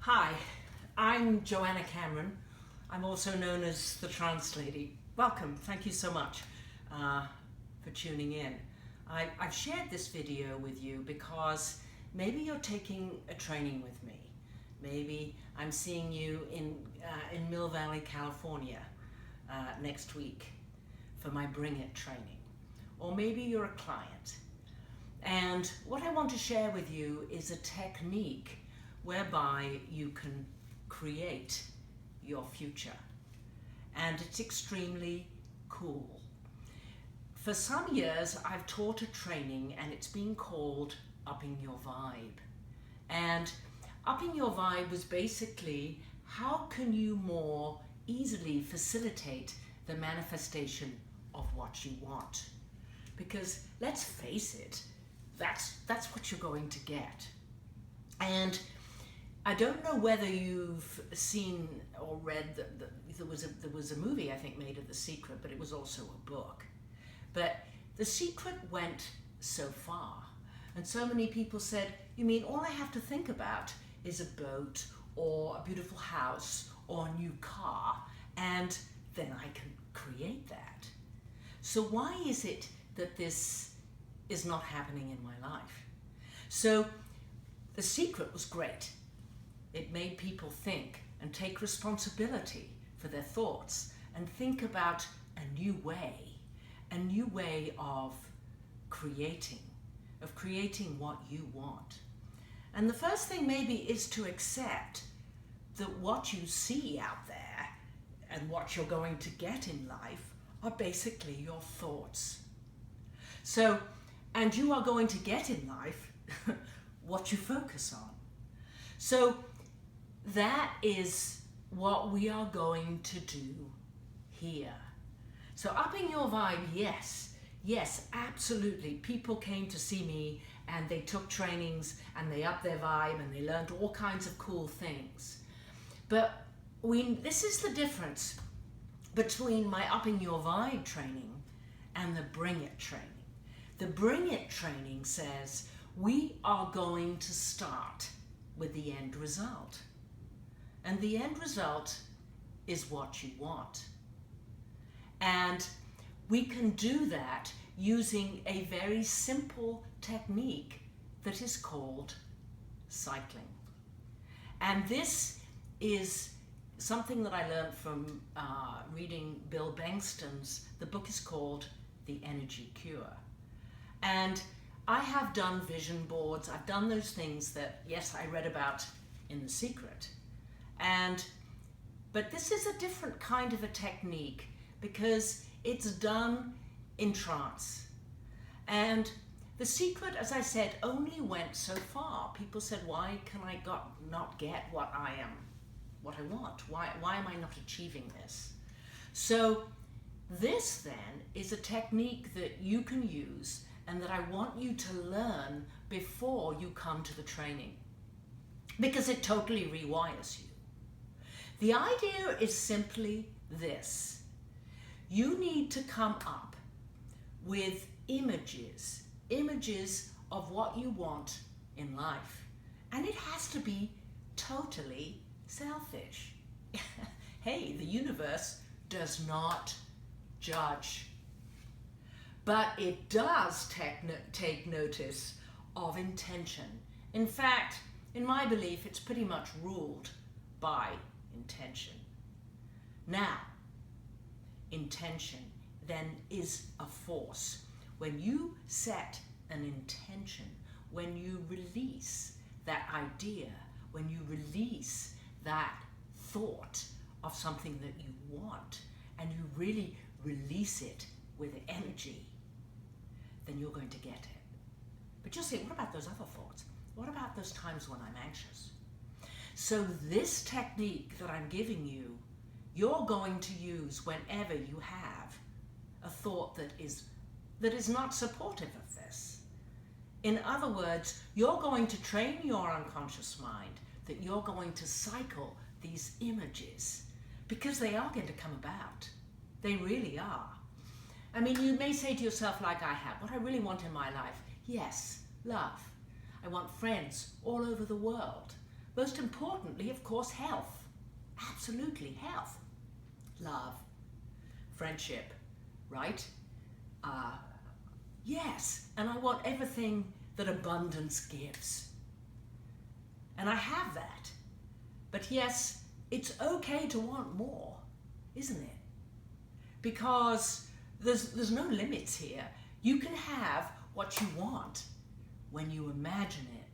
Hi, I'm Joanna Cameron. I'm also known as the Trance Lady. Welcome, thank you so much for tuning in. I've shared this video with you because maybe you're taking a training with me. Maybe I'm seeing you in Mill Valley, California next week for my Bring It training. Or maybe you're a client. And what I want to share with you is a technique whereby you can create your future. And it's extremely cool. For some years, I've taught a training and it's been called Upping Your Vibe. And Upping Your Vibe was basically how can you more easily facilitate the manifestation of what you want? Because let's face it, that's what you're going to get. And I don't know whether you've seen or read there was a movie I think made of The Secret, but it was also a book. But The Secret went so far, and so many people said, you mean all I have to think about is a boat or a beautiful house or a new car, and then I can create that. So why is it that this is not happening in my life? So The Secret was great. It made people think and take responsibility for their thoughts and think about a new way of creating what you want. And the first thing maybe is to accept that what you see out there and what you're going to get in life are basically your thoughts. So, and you are going to get in life what you focus on. So that is what we are going to do here. So upping your vibe, yes, absolutely. People came to see me and they took trainings and they upped their vibe and they learned all kinds of cool things. But this is the difference between my Upping Your Vibe training and the Bring It training. The Bring It training says we are going to start with the end result. And the end result is what you want. And we can do that using a very simple technique that is called cycling. And this is something that I learned from reading Bill Bengston's, the book is called The Energy Cure. And I have done vision boards, I've done those things that, yes, I read about in The Secret. But this is a different kind of a technique because it's done in trance. And The Secret, as I said, only went so far. People said, why can I not get what I want? Why am I not achieving this? So this then is a technique that you can use and that I want you to learn before you come to the training, because it totally rewires you. The idea is simply this. You need to come up with images of what you want in life. And it has to be totally selfish. Hey, the universe does not judge. But it does take notice of intention. In fact, in my belief, it's pretty much ruled by intention. Now, intention then is a force. When you set an intention, when you release that idea, when you release that thought of something that you want, and you really release it with energy, then you're going to get it. But you'll say, what about those other thoughts? What about those times when I'm anxious? So this technique that I'm giving you, you're going to use whenever you have a thought that is not supportive of this. In other words, you're going to train your unconscious mind that you're going to cycle these images because they are going to come about. They really are. I mean, you may say to yourself, like I have, what I really want in my life, yes, love. I want friends all over the world. Most importantly, of course, health. Absolutely, health. Love, friendship, right? Yes, and I want everything that abundance gives. And I have that. But yes, it's okay to want more, isn't it? Because there's no limits here. You can have what you want when you imagine it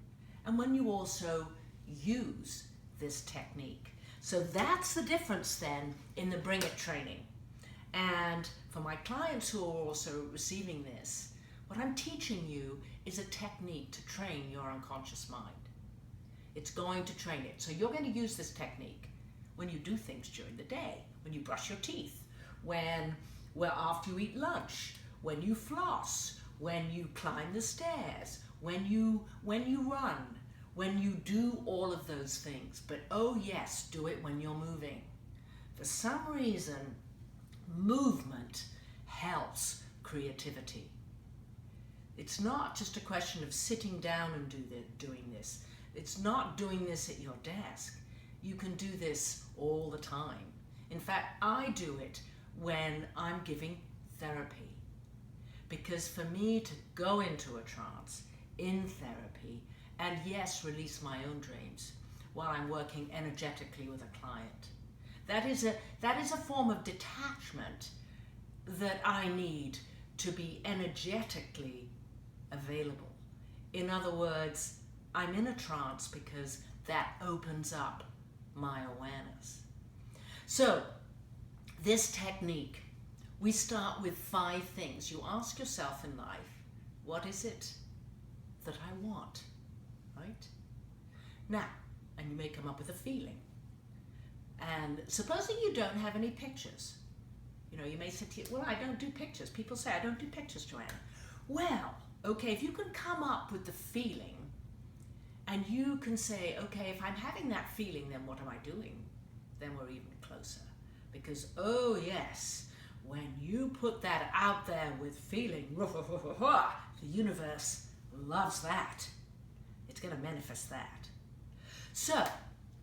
and when you also use this technique. So that's the difference then in the Bring It training. And for my clients who are also receiving this, what I'm teaching you is a technique to train your unconscious mind. It's going to train it. So you're going to use this technique when you do things during the day, when you brush your teeth, after you eat lunch, when you floss, when you climb the stairs, when you run, when you do all of those things. But oh yes, do it when you're moving. For some reason, movement helps creativity. It's not just a question of sitting down and doing this. It's not doing this at your desk. You can do this all the time. In fact, I do it when I'm giving therapy. Because for me to go into a trance in therapy and yes, release my own dreams while I'm working energetically with a client, that is a form of detachment that I need to be energetically available. In other words, I'm in a trance because that opens up my awareness. So this technique, we start with 5 things. You ask yourself in life, what is it that I want, right? Now, and you may come up with a feeling. And supposing you don't have any pictures, you may say to you, well, I don't do pictures. People say, I don't do pictures, Joanna. Well, okay, if you can come up with the feeling and you can say, okay, if I'm having that feeling, then what am I doing? Then we're even closer. Because, oh yes, when you put that out there with feeling, the universe loves that. It's going to manifest that. So,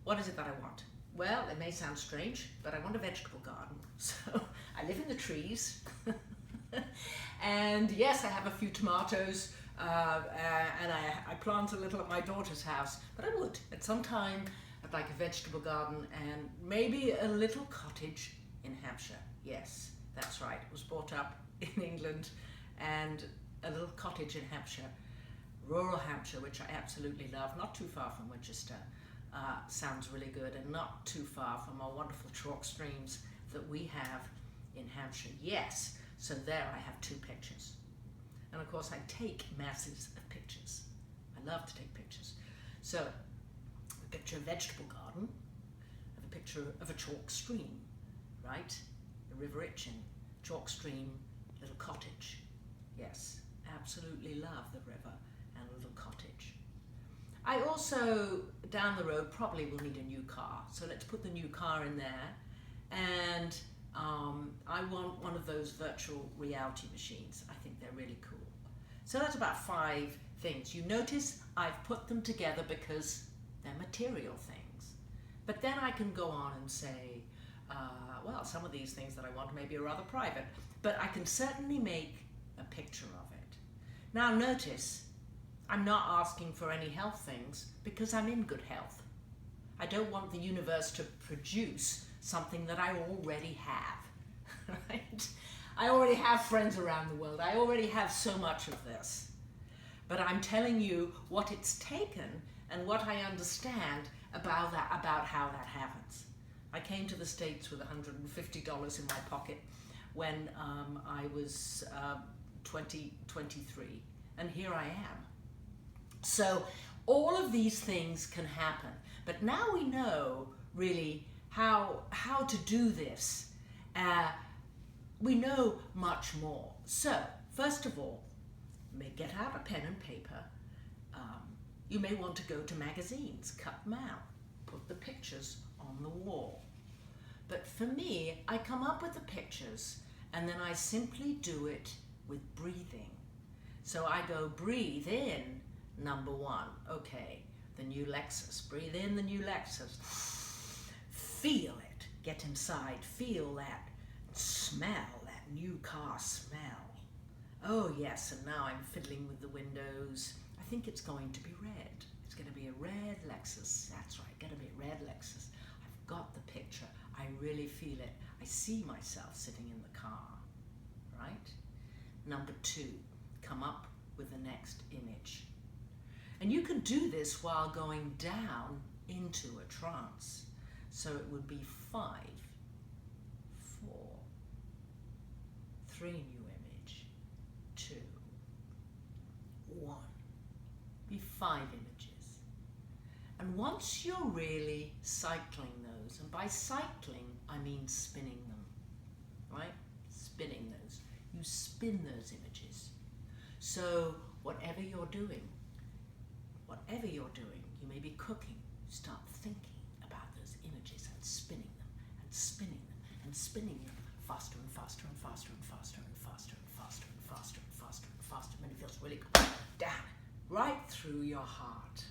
what is it that I want? Well, it may sound strange, but I want a vegetable garden. So, I live in the trees. And yes, I have a few tomatoes, and I plant a little at my daughter's house. But I would, at some time, I'd like a vegetable garden and maybe a little cottage in Hampshire. Yes, that's right. It was brought up in England, and a little cottage in Hampshire, rural Hampshire, which I absolutely love, not too far from Winchester. Sounds really good, and not too far from our wonderful chalk streams that we have in Hampshire. Yes, so there I have 2 pictures. And of course I take masses of pictures. I love to take pictures. So, a picture of a vegetable garden, I have a picture of a chalk stream, right? The River Itchen, chalk stream, little cottage. Yes, absolutely love the river and a little cottage. I also, down the road, probably will need a new car. So let's put the new car in there. And I want one of those virtual reality machines. I think they're really cool. So that's about 5 things. You notice I've put them together because they're material things. But then I can go on and say, well, some of these things that I want maybe are rather private, but I can certainly make a picture of it. Now notice, I'm not asking for any health things because I'm in good health. I don't want the universe to produce something that I already have, right? I already have friends around the world. I already have so much of this. But I'm telling you what it's taken and what I understand about how that happens. I came to the States with $150 in my pocket when I was 23, and here I am. So all of these things can happen, but now we know really how to do this. We know much more. So first of all, you may get out a pen and paper. You may want to go to magazines, cut them out, put the pictures on the wall. But for me, I come up with the pictures and then I simply do it with breathing. So I go breathe in, number 1. Okay, the new Lexus. Breathe in the new Lexus. Feel it. Get inside. Feel that smell, that new car smell. Oh yes, and now I'm fiddling with the windows. I think it's going to be red. It's going to be a red Lexus. That's right, going to be a red Lexus. I've got the picture. I really feel it. I see myself sitting in the car, right? Number 2, come up with the next image. And you can do this while going down into a trance. So it would be 5, 4, 3, new image, 2, 1. Be 5 images. And once you're really cycling those, and by cycling I mean spinning them, right? Spinning those. You spin those images. So whatever you're doing, you may be cooking, start thinking about those images and spinning them and spinning them and spinning them faster and faster and faster and faster and faster and faster and faster and faster and faster, and it feels really good. Down, right through your heart.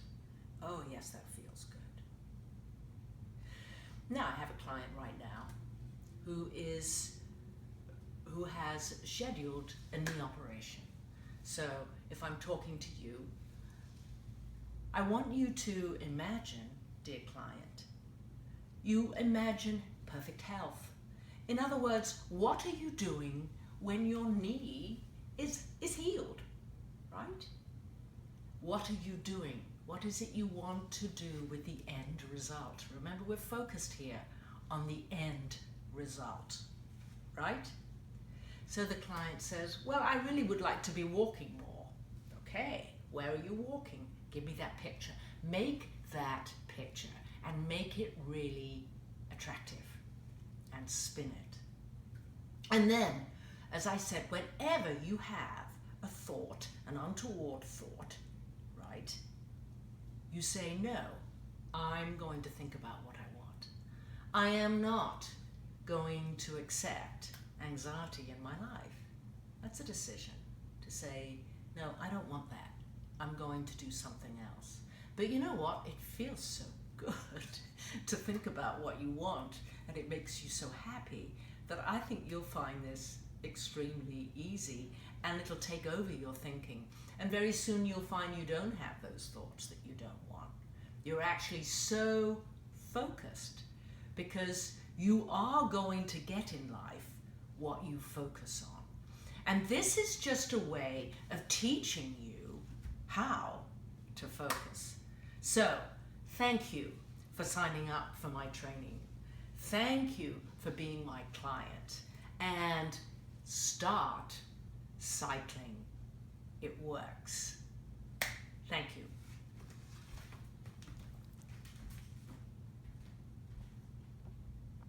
Oh yes, that feels good. Now I have a client right now who has scheduled a knee operation. So if I'm talking to you, I want you to imagine, dear client, you imagine perfect health. In other words, what are you doing when your knee is healed, right? What are you doing? What is it you want to do with the end result? Remember, we're focused here on the end result, right? So the client says, well, I really would like to be walking more. Okay, where are you walking? Give me that picture. Make that picture and make it really attractive and spin it. And then, as I said, whenever you have a thought, an untoward thought, right, you say, no, I'm going to think about what I want. I am not going to accept anxiety in my life. That's a decision to say, no, I don't want that. I'm going to do something else. But you know what? It feels so good to think about what you want, and it makes you so happy that I think you'll find this extremely easy, and it'll take over your thinking. And very soon you'll find you don't have those thoughts that you don't want. You're actually so focused because you are going to get in life what you focus on. And this is just a way of teaching you how to focus. So, thank you for signing up for my training. Thank you for being my client. And start cycling. It works. Thank you.